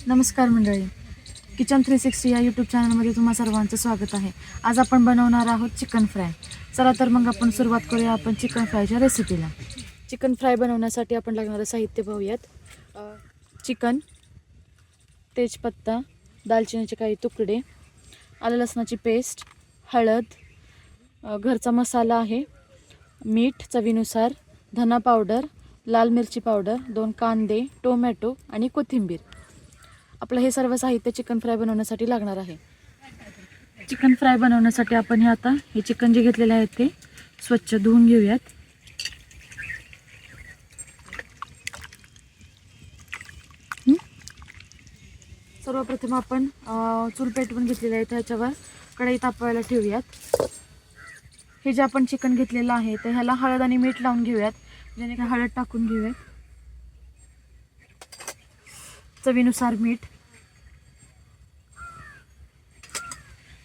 नमस्कार मंडळी, किचन 360 या यूट्यूब चॅनलमध्ये तुम्हा सर्वांचं स्वागत आहे. आज आपण बनवणार आहोत चिकन फ्राय. चला तर मग आपण सुरुवात करूया आपण चिकन फ्रायच्या रेसिपीला. चिकन फ्राय बनवण्यासाठी आपण लागणारं साहित्य पाहूयात. चिकन, तेजपत्ता, दालचिनीचे काही तुकडे, आलं लसणाची पेस्ट, हळद, घरचा मसाला आहे, मीठ चवीनुसार, धना पावडर, लाल मिरची पावडर, 2 कांदे, टोमॅटो आणि कोथिंबीर. आपलं हे सर्व साहित्य चिकन फ्राय बनवण्यासाठी लागणार आहे. चिकन फ्राय बनवण्यासाठी आपण हे चिकन जे घेतलेले आहे ते स्वच्छ धुवून घेऊयात. सर्वप्रथम आपण चूल पेटवून घेतलेले आहे त्याच्यावर कढई तापवायला ठेवूयात. हे जे आपण चिकन घेतलेलं आहे तर ह्याला हळद आणि मीठ लावून घेऊयात. जेणेकरून हळद टाकून घेऊयात, चवीनुसार मीठ.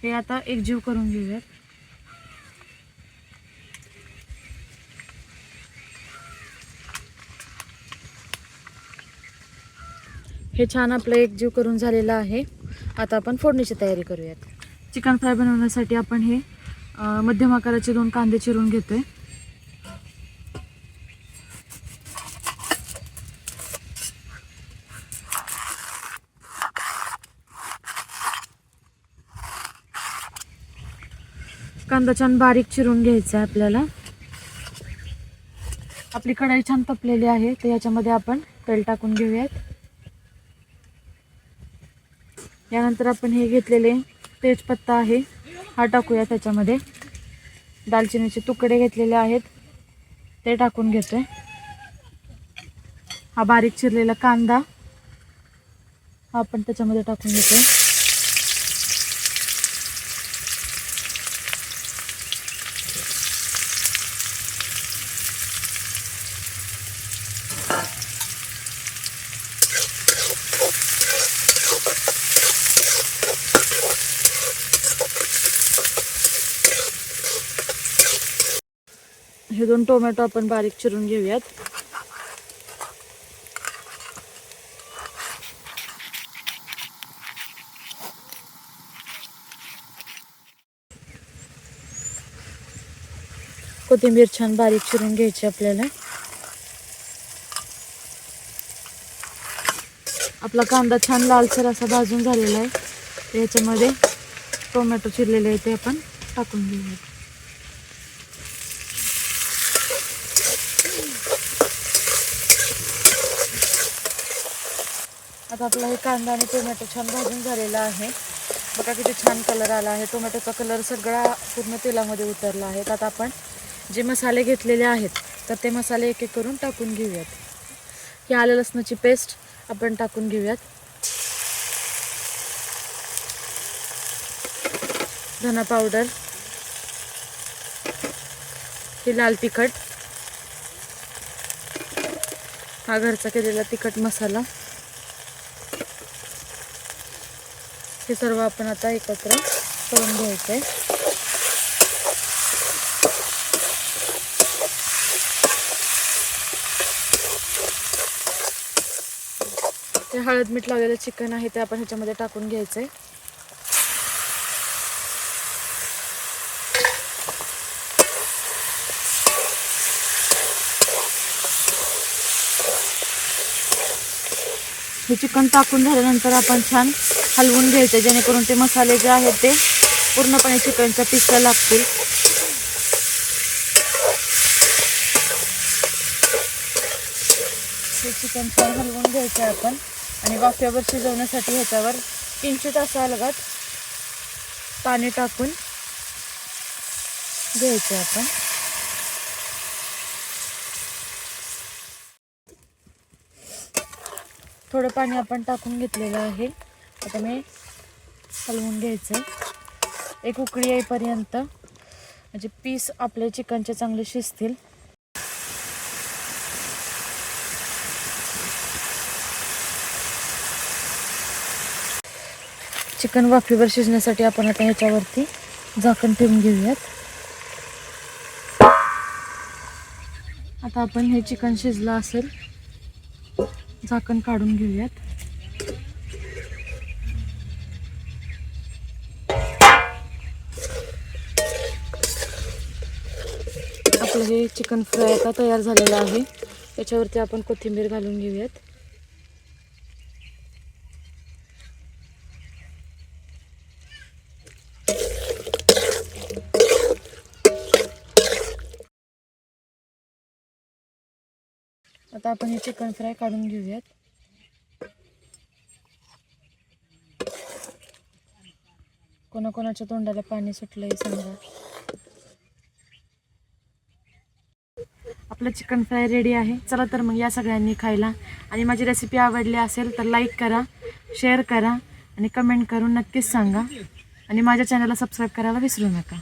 हे आता एकजीव करून घेऊयात. हे छान आपलं एकजीव करून झालेलं आहे. आता आपण फोडणीची तयारी करूयात. चिकन फ्राय बनवण्यासाठी आपण हे मध्यम आकाराचे 2 कांदे चिरून घेतोय. कांदा छान बारीक चिरून घ्यायचा आहे आपल्याला. आपली कढई छान तपलेली आहे तर याच्यामध्ये आपण तेल टाकून घेऊयात. यानंतर आपण हे घेतलेले तेजपत्ता आहे हा टाकूया त्याच्यामध्ये. दालचिनीचे तुकडे घेतलेले आहेत ते टाकून घेतोय. हा बारीक चिरलेला कांदा हा आपण त्याच्यामध्ये टाकून घेतोय. हे 2 टोमॅटो आपण बारीक चिरून घेऊयात. कोथिंबीर छान बारीक चिरून घ्यायची आपल्याला. आपला कांदा छान लालसर असा भाजून झालेला आहे. याच्यामध्ये टोमॅटो चिरलेले आहे ते आपण टाकून घेऊयात. आता आपला हे कांदा आणि टोमॅटो छान भाजून झालेला आहे. बघा किती छान कलर आला आहे. टोमॅटोचा कलर सगळा पूर्ण तेलामध्ये उतरला आहे. आता आपण जे मसाले घेतलेले आहेत तर ते मसाले एक एक करून टाकून घेऊयात. ही आलं लसणाची पेस्ट आपण टाकून घेऊयात. धना पावडर, हे लाल तिखट, हा घरचा केलेला तिखट मसाला. हे सर्व आपण आता एकत्र करून घ्यायचं आहे. ते हळद मीठ लावलेलं चिकन आहे ते आपण ह्याच्यामध्ये टाकून घ्यायचं आहे. हे चिकन टाकून झाल्यानंतर आपण छान हलवून घ्यायचे जेणेकरून ते मसाले जे आहेत ते पूर्णपणे चिकनच्या पीसला लागतील. हे चिकन छान हलवून घ्यायचं आपण आणि वाफेवर शिजवण्यासाठी ह्याच्यावर किंचित असा अलगद पाणी टाकून घ्यायचं आपण. थोडं पाणी आपण टाकून घेतलेलं आहे. आता मी हलवून घ्यायचं आहे एक उकळी येईपर्यंत, म्हणजे पीस आपले चिकनचे चांगले शिजतील. चिकन वाफेवर शिजण्यासाठी आपण आता ह्याच्यावरती झाकण ठेवून घेऊयात. आता आपण हे चिकन शिजलं असेल, झाकण काढून घेऊयात. आपले चिकन फ्राय आता तयार झालेला आहे. त्याच्यावरती आपण कोथिंबीर घालून घेऊयात. आता आपण हे चिकन फ्राय काढून घेऊयात. कोणाकोणाच्या तोंडाला पाणी सुटलंय सांगा. आपलं चिकन फ्राय रेडी आहे. चला तर मग या सगळ्यांनी खायला. आणि माझी रेसिपी आवडली असेल तर लाईक करा, शेअर करा आणि कमेंट करून नक्कीच सांगा. आणि माझ्या चॅनलला सबस्क्राईब करायला विसरू नका.